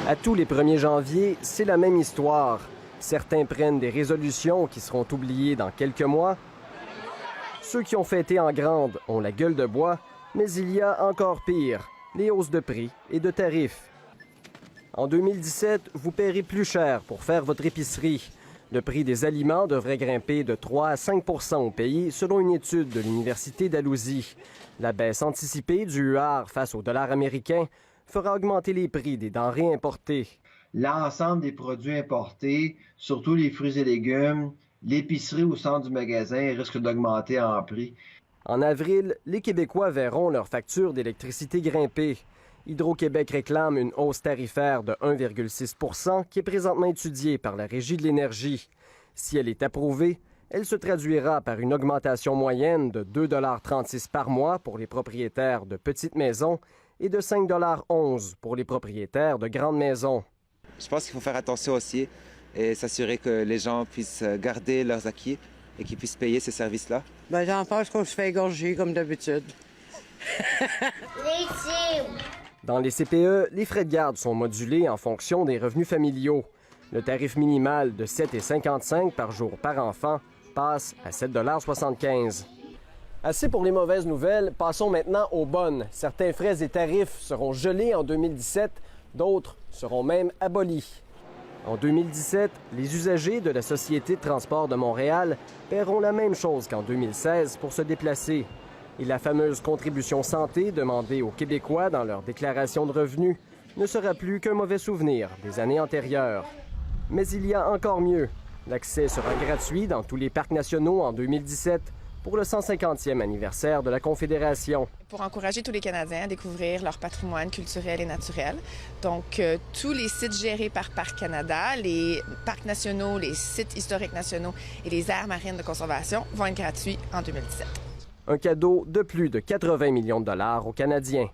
À tous les 1er janvier, c'est la même histoire. Certains prennent des résolutions qui seront oubliées dans quelques mois. Ceux qui ont fêté en grande ont la gueule de bois, mais il y a encore pire, les hausses de prix et de tarifs. En 2017, vous paierez plus cher pour faire votre épicerie. Le prix des aliments devrait grimper de 3 à 5 % au pays, selon une étude de l'Université d'Alousie. La baisse anticipée du UAR face au dollar américain fera augmenter les prix des denrées importées. L'ensemble des produits importés, surtout les fruits et légumes, l'épicerie au centre du magasin risque d'augmenter en prix. En avril, les Québécois verront leur facture d'électricité grimper. Hydro-Québec réclame une hausse tarifaire de 1,6 % qui est présentement étudiée par la Régie de l'énergie. Si elle est approuvée, elle se traduira par une augmentation moyenne de 2,36 $ par mois pour les propriétaires de petites maisons et de 5,11 $ pour les propriétaires de grandes maisons. Je pense qu'il faut faire attention aussi et s'assurer que les gens puissent garder leurs acquis et qu'ils puissent payer ces services-là. J'en pense qu'on se fait égorger comme d'habitude. Dans les CPE, les frais de garde sont modulés en fonction des revenus familiaux. Le tarif minimal de 7,55 $ par jour par enfant passe à 7,75 $. Assez pour les mauvaises nouvelles, passons maintenant aux bonnes. Certains frais et tarifs seront gelés en 2017, d'autres seront même abolis. En 2017, les usagers de la Société de transport de Montréal paieront la même chose qu'en 2016 pour se déplacer. Et la fameuse contribution santé demandée aux Québécois dans leur déclaration de revenus ne sera plus qu'un mauvais souvenir des années antérieures. Mais il y a encore mieux. L'accès sera gratuit dans tous les parcs nationaux en 2017 pour le 150e anniversaire de la Confédération. Pour encourager tous les Canadiens à découvrir leur patrimoine culturel et naturel. Donc, tous les sites gérés par Parcs Canada, les parcs nationaux, les sites historiques nationaux et les aires marines de conservation vont être gratuits en 2017. Un cadeau de plus de 80 millions de dollars aux Canadiens.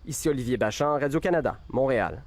Ici Olivier Bachand, Radio-Canada, Montréal.